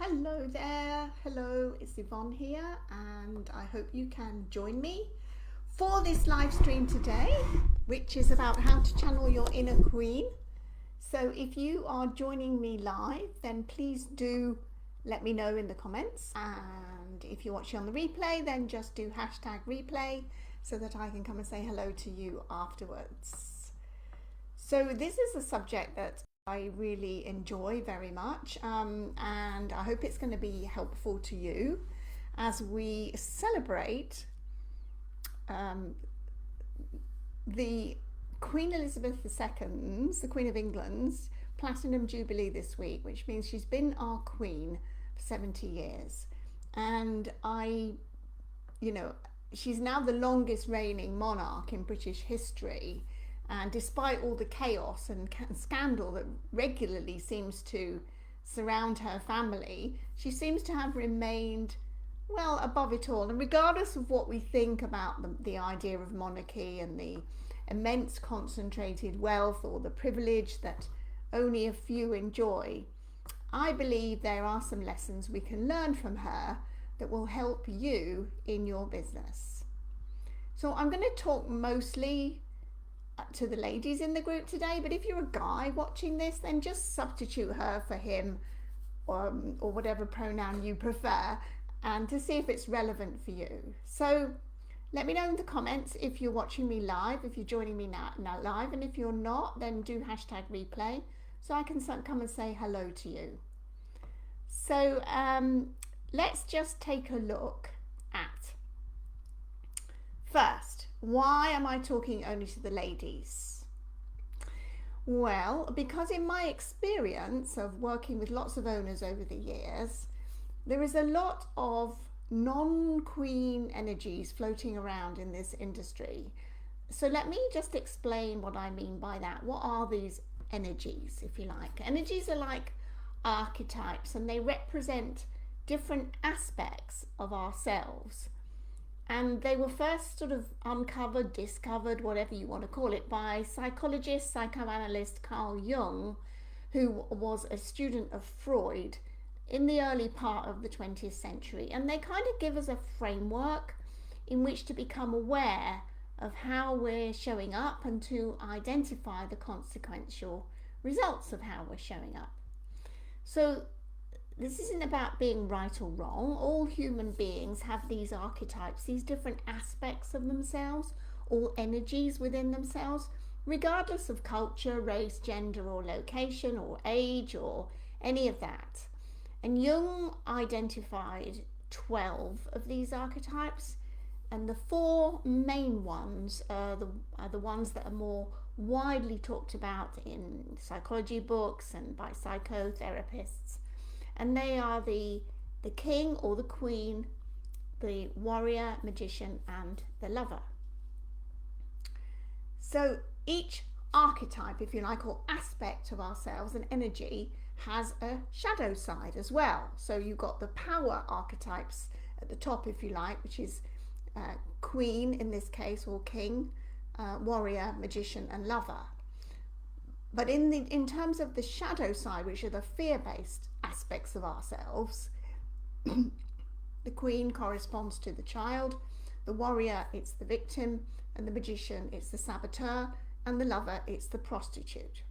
Hello there, hello, it's Yvonne here, and I hope you can join me for this live stream today, which is about how to channel your inner queen. So if you are joining me live, then please do let me know in the comments, and if you're watching on the replay, then just do #replay so that I can come and say hello to you afterwards. So this is a subject that I really enjoy very much, and I hope it's going to be helpful to you as we celebrate the Queen Elizabeth II's, the Queen of England's Platinum Jubilee this week, which means she's been our Queen for 70 years. And she's now the longest reigning monarch in British history. And despite all the chaos and scandal that regularly seems to surround her family, she seems to have remained well above it all. And regardless of what we think about the idea of monarchy and the immense concentrated wealth or the privilege that only a few enjoy, I believe there are some lessons we can learn from her that will help you in your business. So I'm going to talk mostly to the ladies in the group today, but if you're a guy watching this, then just substitute her for him, or whatever pronoun you prefer, and to see if it's relevant for you. So let me know in the comments if you're watching me live, if you're joining me now live, and if you're not, then do #replay so I can come and say hello to you. So let's just take a look at, first, why am I talking only to the ladies? Well, because in my experience of working with lots of owners over the years, there is a lot of non-queen energies floating around in this industry. So let me just explain what I mean by that. What are these energies, if you like? Energies are like archetypes, and they represent different aspects of ourselves. And they were first sort of uncovered, discovered, whatever you want to call it, by psychologist, psychoanalyst Carl Jung, who was a student of Freud in the early part of the 20th century. And they kind of give us a framework in which to become aware of how we're showing up and to identify the consequential results of how we're showing up. So this isn't about being right or wrong. All human beings have these archetypes, these different aspects of themselves, all energies within themselves, regardless of culture, race, gender, or location, or age, or any of that. And Jung identified 12 of these archetypes, and the 4 main ones are the ones that are more widely talked about in psychology books and by psychotherapists. And they are the king or the queen, the warrior, magician, and the lover. So each archetype, if you like, or aspect of ourselves and energy has a shadow side as well. So you've got the power archetypes at the top, if you like, which is queen in this case, or king, warrior, magician, and lover. But in terms of the shadow side, which are the fear-based aspects of ourselves, the queen corresponds to the child, the warrior, it's the victim, and the magician, it's the saboteur, and the lover, it's the prostitute.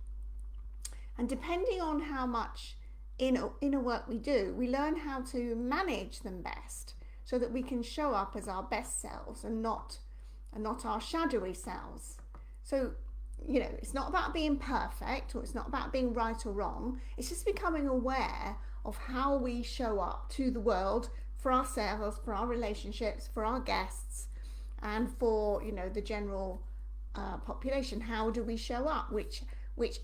And depending on how much inner work we do, we learn how to manage them best so that we can show up as our best selves and not our shadowy selves. So it's not about being perfect, or it's not about being right or wrong. It's just becoming aware of how we show up to the world, for ourselves, for our relationships, for our guests, and for the general population. How do we show up? Which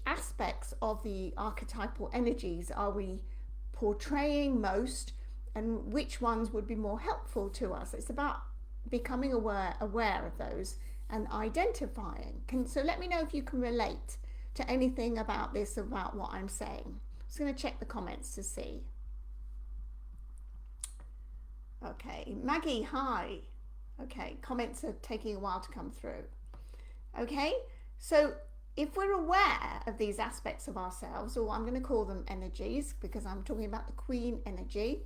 aspects of the archetypal energies are we portraying most, and which ones would be more helpful to us? It's about becoming aware of those and identifying. So let me know if you can relate to anything about this, about what I'm saying. I'm just going to check the comments to see. Okay, Maggie, hi. Okay, comments are taking a while to come through. Okay, so if we're aware of these aspects of ourselves, or I'm going to call them energies because I'm talking about the Queen energy,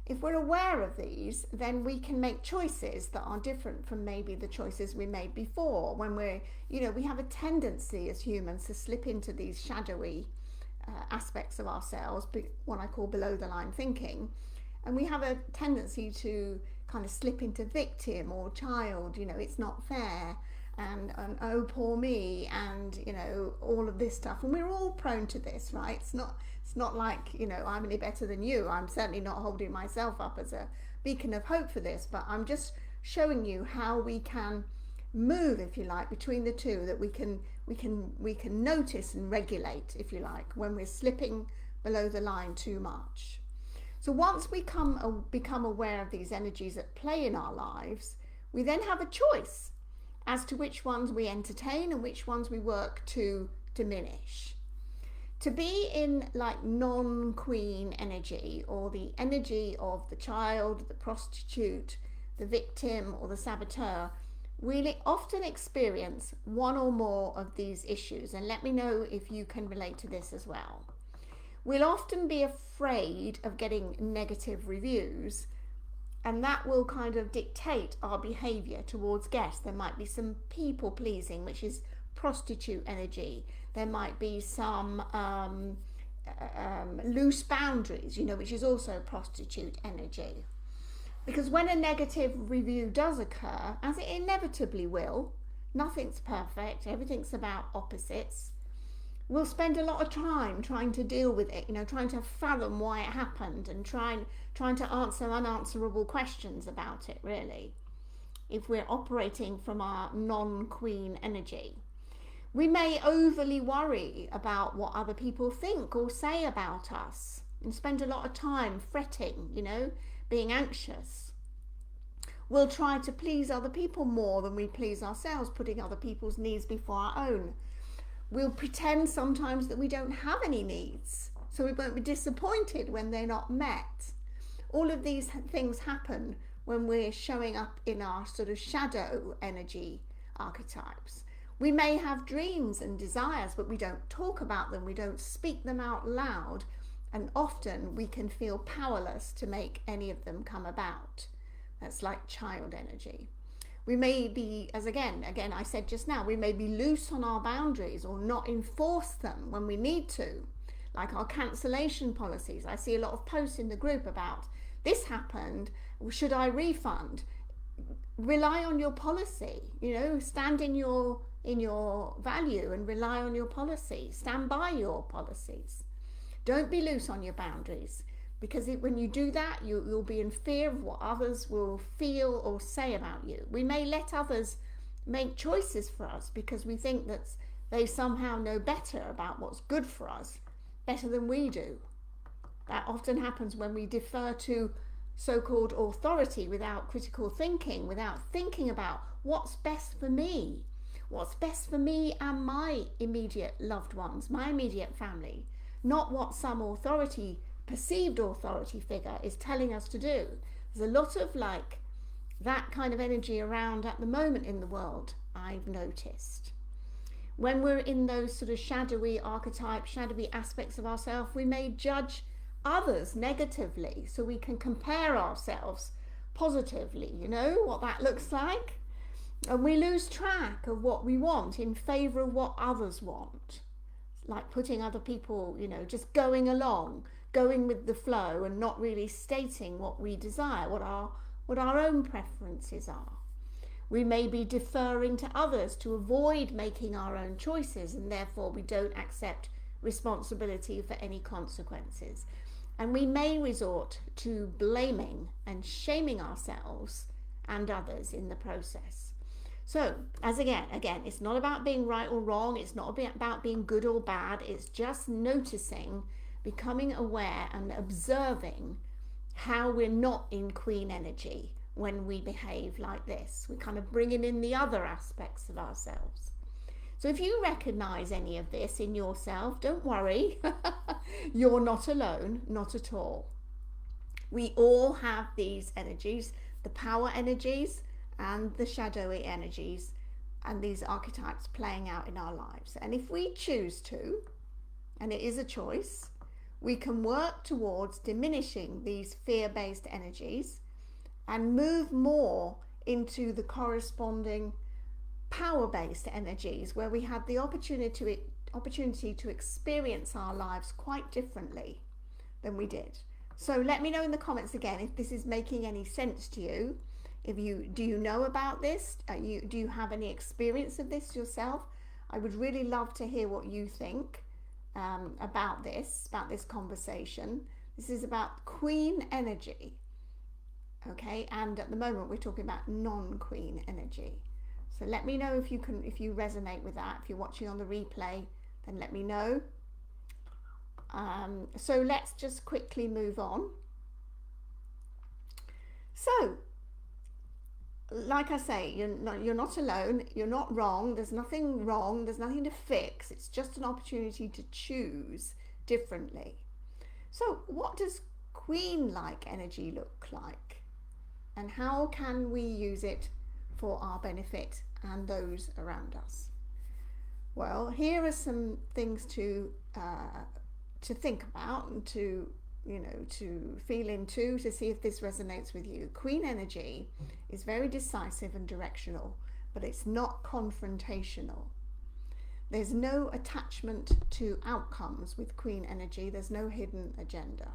if we're aware of these, then we can make choices that are different from maybe the choices we made before. When we're, we have a tendency as humans to slip into these shadowy aspects of ourselves, what I call below the line thinking, and we have a tendency to kind of slip into victim or child, it's not fair, and oh poor me, and all of this stuff, and we're all prone to this, right? It's not like I'm any better than you. I'm certainly not holding myself up as a beacon of hope for this, but I'm just showing you how we can move, if you like, between the two, that we can notice and regulate, if you like, when we're slipping below the line too much. So once we become aware of these energies at play in our lives, we then have a choice as to which ones we entertain and which ones we work to diminish. To be in like non-queen energy, or the energy of the child, the prostitute, the victim, or the saboteur, we often experience one or more of these issues, and let me know if you can relate to this as well. We'll often be afraid of getting negative reviews, and that will kind of dictate our behavior towards guests. There might be some people pleasing, which is prostitute energy. There might be some loose boundaries, which is also prostitute energy. Because when a negative review does occur, as it inevitably will, nothing's perfect, everything's about opposites, we'll spend a lot of time trying to deal with it, trying to fathom why it happened, and trying to answer unanswerable questions about it, really, if we're operating from our non-queen energy. We may overly worry about what other people think or say about us, and spend a lot of time fretting, being anxious. We'll try to please other people more than we please ourselves, putting other people's needs before our own. We'll pretend sometimes that we don't have any needs, so we won't be disappointed when they're not met. All of these things happen when we're showing up in our sort of shadow energy archetypes. We may have dreams and desires, but we don't talk about them, we don't speak them out loud, and often we can feel powerless to make any of them come about. That's like child energy. We may be, as again I said just now, we may be loose on our boundaries or not enforce them when we need to, like our cancellation policies. I see a lot of posts in the group about this happened, should I refund? Rely on your policy, stand in your value and rely on your policy. Stand by your policies. Don't be loose on your boundaries, because when you do that, you'll be in fear of what others will feel or say about you. We may let others make choices for us because we think that they somehow know better about what's good for us, better than we do. That often happens when we defer to so-called authority without critical thinking, without thinking about what's best for me and my immediate loved ones, my immediate family, not what some perceived authority figure is telling us to do. There's a lot of that kind of energy around at the moment in the world, I've noticed. When we're in those sort of shadowy archetypes, shadowy aspects of ourselves, we may judge others negatively so we can compare ourselves positively, what that looks like. And we lose track of what we want in favor of what others want. Like putting other people, just going along, going with the flow, and not really stating what we desire, what our own preferences are. We may be deferring to others to avoid making our own choices, and therefore we don't accept responsibility for any consequences. And we may resort to blaming and shaming ourselves and others in the process. So, as again, it's not about being right or wrong, it's not about being good or bad, it's just noticing, becoming aware and observing how we're not in queen energy when we behave like this. We're kind of bringing in the other aspects of ourselves. So if you recognize any of this in yourself, don't worry, you're not alone, not at all. We all have these energies, the power energies and the shadowy energies, and these archetypes playing out in our lives. And if we choose to, and it is a choice, we can work towards diminishing these fear-based energies and move more into the corresponding power-based energies where we have the opportunity to experience our lives quite differently than we did. So let me know in the comments again if this is making any sense to you. Do you know about this? Do you have any experience of this yourself? I would really love to hear what you think about this conversation. This is about Queen energy, okay? And at the moment we're talking about non-Queen energy. So let me know if you resonate with that. If you're watching on the replay, then let me know. So let's just quickly move on. So, like I say, you're not alone. You're not wrong. There's nothing wrong. There's nothing to fix. It's just an opportunity to choose differently. So what does Queen-like energy look like? And how can we use it for our benefit and those around us? Well, here are some things to think about and to feel into, to see if this resonates with you. Queen energy is very decisive and directional, but it's not confrontational. There's no attachment to outcomes with Queen energy. There's no hidden agenda.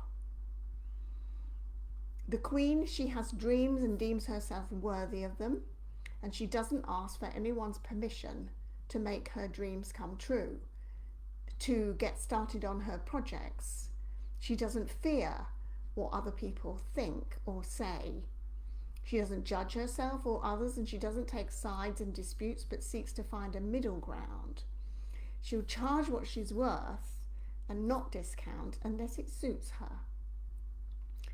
The Queen, she has dreams and deems herself worthy of them, and she doesn't ask for anyone's permission to make her dreams come true, to get started on her projects. She doesn't fear what other people think or say. She doesn't judge herself or others, and she doesn't take sides in disputes, but seeks to find a middle ground. She'll charge what she's worth and not discount unless it suits her.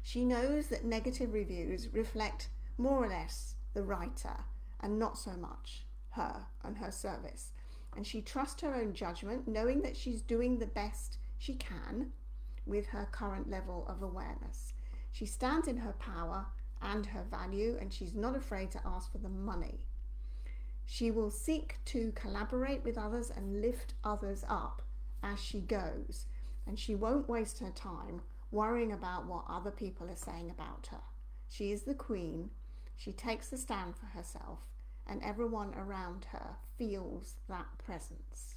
She knows that negative reviews reflect more or less the writer and not so much her and her service. And she trusts her own judgment, knowing that she's doing the best she can with her current level of awareness. She stands in her power and her value, and she's not afraid to ask for the money. She will seek to collaborate with others and lift others up as she goes, and she won't waste her time worrying about what other people are saying about her. She is the Queen. She takes a stand for herself, and everyone around her feels that presence.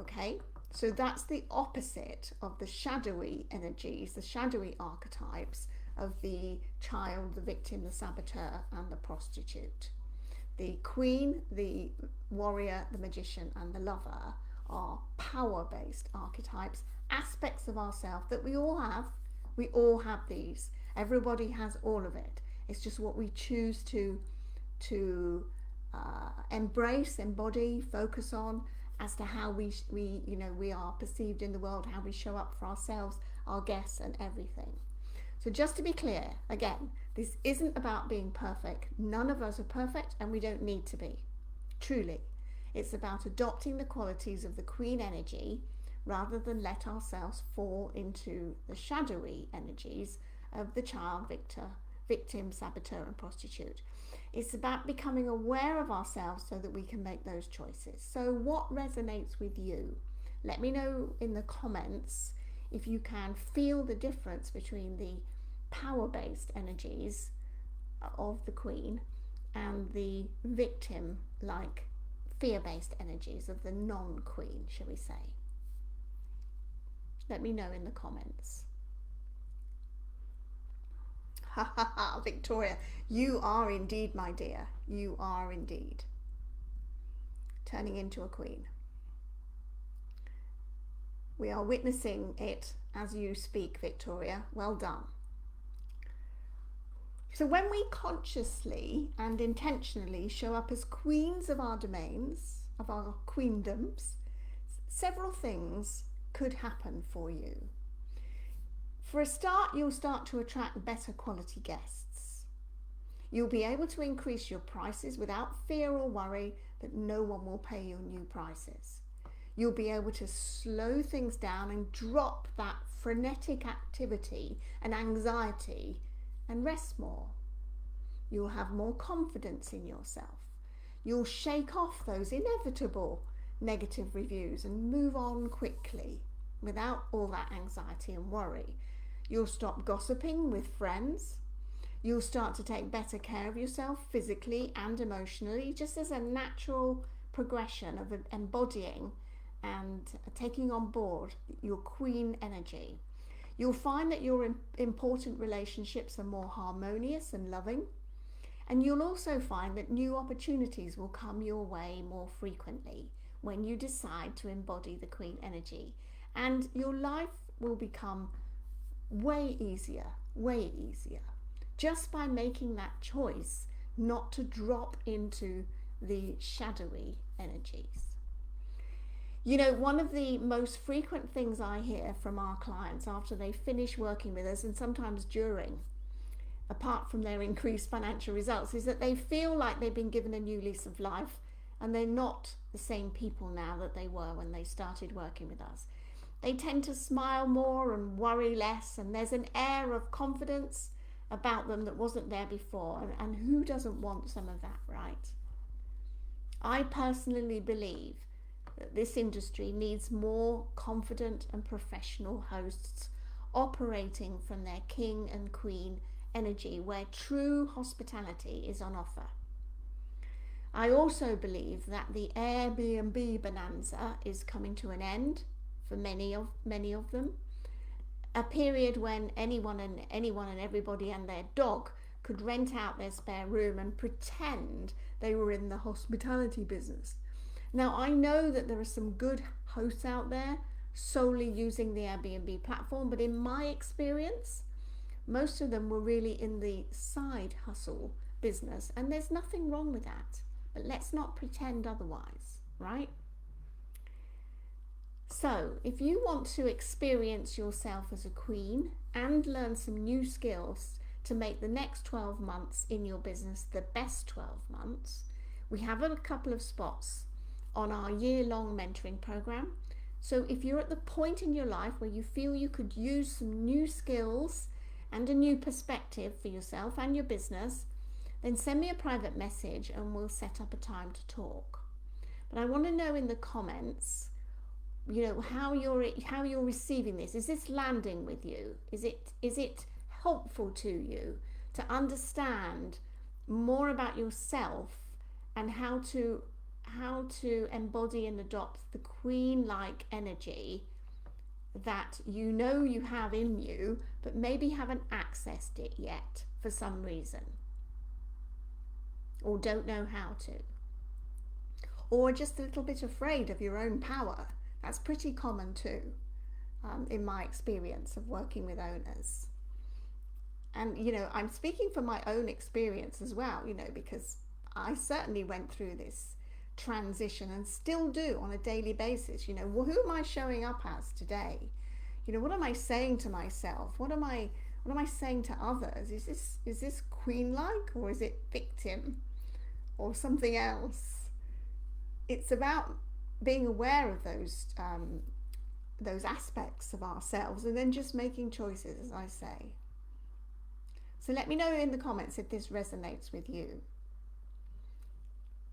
Okay, so that's the opposite of the shadowy energies, the shadowy archetypes of the child, the victim, the saboteur, and the prostitute. The Queen, the warrior, the magician, and the lover are power-based archetypes, aspects of ourselves that we all have. We all have these. Everybody has all of it. It's just what we choose to embrace, embody, focus on, as to how we are perceived in the world, how we show up for ourselves, our guests, and everything. So just to be clear, again, this isn't about being perfect. None of us are perfect, and we don't need to be. Truly, it's about adopting the qualities of the Queen energy rather than let ourselves fall into the shadowy energies of the child, victim, saboteur, and prostitute. It's about becoming aware of ourselves so that we can make those choices. So what resonates with you? Let me know in the comments if you can feel the difference between the power-based energies of the Queen and the victim-like fear-based energies of the non-Queen, shall we say. Let me know in the comments. Ha ha ha, Victoria, you are indeed, my dear. You are indeed turning into a queen. We are witnessing it as you speak, Victoria. Well done. So when we consciously and intentionally show up as queens of our domains, of our queendoms, several things could happen for you. For a start, you'll start to attract better quality guests. You'll be able to increase your prices without fear or worry that no one will pay your new prices. You'll be able to slow things down and drop that frenetic activity and anxiety and rest more. You'll have more confidence in yourself. You'll shake off those inevitable negative reviews and move on quickly without all that anxiety and worry. You'll stop gossiping with friends. You'll start to take better care of yourself physically and emotionally, just as a natural progression of embodying and taking on board your queen energy. You'll find that your important relationships are more harmonious and loving. And you'll also find that new opportunities will come your way more frequently when you decide to embody the queen energy. And your life will become way easier, just by making that choice not to drop into the shadowy energies. You know, one of the most frequent things I hear from our clients after they finish working with us, and sometimes during, apart from their increased financial results, is that they feel like they've been given a new lease of life and they're not the same people now that they were when they started working with us. They tend to smile more and worry less, and there's an air of confidence about them that wasn't there before. And who doesn't want some of that, right? I personally believe that this industry needs more confident and professional hosts operating from their king and queen energy, where true hospitality is on offer. I also believe that the Airbnb bonanza is coming to an end for many of them. A period when anyone and everybody and their dog could rent out their spare room and pretend they were in the hospitality business. Now, I know that there are some good hosts out there solely using the Airbnb platform, but in my experience, most of them were really in the side hustle business, and there's nothing wrong with that. But let's not pretend otherwise, right? So, if you want to experience yourself as a queen and learn some new skills to make the next 12 months in your business the best 12 months, we have a couple of spots on our year-long mentoring program. So if you're at the point in your life where you feel you could use some new skills and a new perspective for yourself and your business, then send me a private message and we'll set up a time to talk. But I want to know in the comments, you know, how you're receiving this. Is this landing with you? Is it helpful to you to understand more about yourself and how to embody and adopt the queen-like energy that you know you have in you, but maybe haven't accessed it yet for some reason, or don't know how to, or just a little bit afraid of your own power? That's pretty common too, in my experience of working with owners. And, you know, I'm speaking from my own experience as well, you know, because I certainly went through this transition and still do on a daily basis. You know, well, who am I showing up as today? You know, what am I saying to myself? What am I saying to others? Is this queen-like, or is it victim or something else? It's about being aware of those aspects of ourselves and then just making choices, as I say. So let me know in the comments if this resonates with you.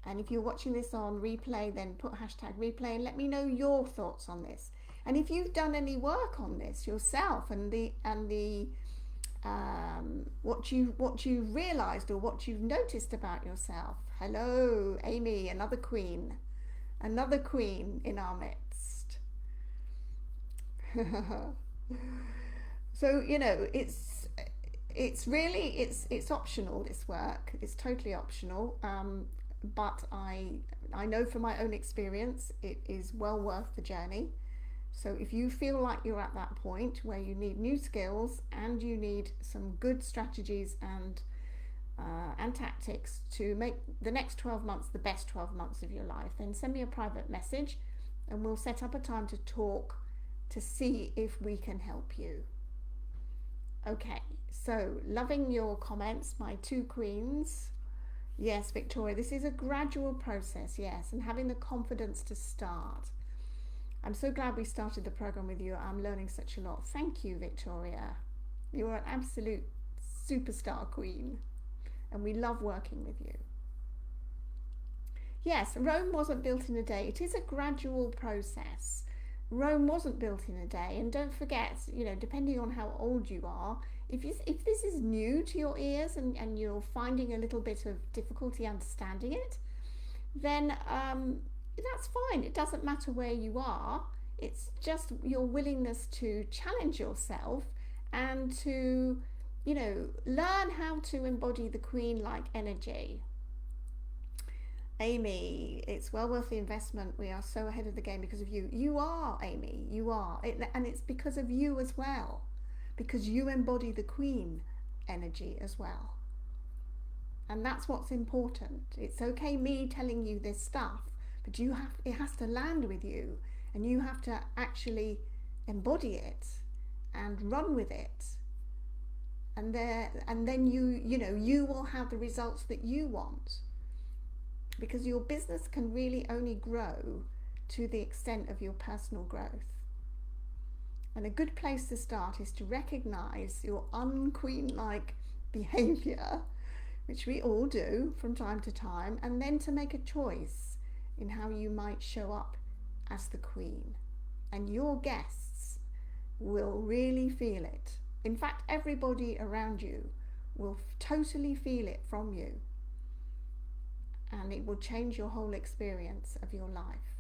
And if you're watching this on replay, then put hashtag replay and let me know your thoughts on this. And if you've done any work on this yourself and what you've realized or what you've noticed about yourself. Hello, Amy, another queen in our midst. So, you know, it's really optional, this work. It's totally optional. But I know from my own experience, it is well worth the journey. So if you feel like you're at that point where you need new skills and you need some good strategies and tactics to make the next 12 months the best 12 months of your life, then send me a private message and we'll set up a time to talk to see if we can help you. Okay, so loving your comments, my two queens. Yes, Victoria, this is a gradual process, yes, and having the confidence to start. I'm so glad we started the program with you. I'm learning such a lot. Thank you, Victoria. You're an absolute superstar queen, and we love working with you. Yes, Rome wasn't built in a day. It is a gradual process. Rome wasn't built in a day, and don't forget, depending on how old you are, if this is new to your ears and you're finding a little bit of difficulty understanding it, then that's fine. It doesn't matter where you are. It's just your willingness to challenge yourself and to, learn how to embody the queen-like energy. Amy, it's well worth the investment. We are so ahead of the game because of you. You are, Amy, you are. And it's because of you as well, because you embody the queen energy as well. And that's what's important. It's okay me telling you this stuff, but it has to land with you, and you have to actually embody it and run with it. And then you will have the results that you want. Because your business can really only grow to the extent of your personal growth. And a good place to start is to recognize your unqueen-like behavior, which we all do from time to time, and then to make a choice in how you might show up as the queen. And your guests will really feel it. In fact, everybody around you will totally feel it from you. And it will change your whole experience of your life.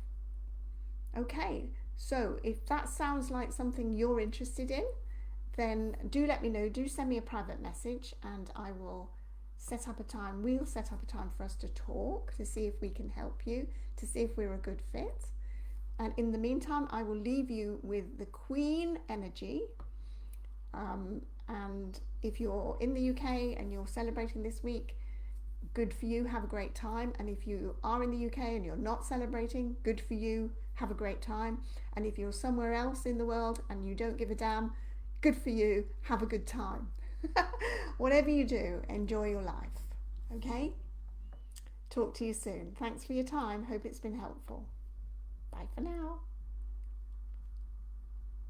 Okay, so if that sounds like something you're interested in, then do let me know. Do send me a private message, and I will set up a time. We'll set up a time for us to talk, to see if we can help you, to see if we're a good fit. And in the meantime, I will leave you with the Queen energy. And if you're in the UK and you're celebrating this week, good for you, have a great time. And if you are in the UK and you're not celebrating, good for you, have a great time. And if you're somewhere else in the world and you don't give a damn, good for you, have a good time. Whatever you do, enjoy your life. Okay? Talk to you soon. Thanks for your time. Hope it's been helpful. Bye for now.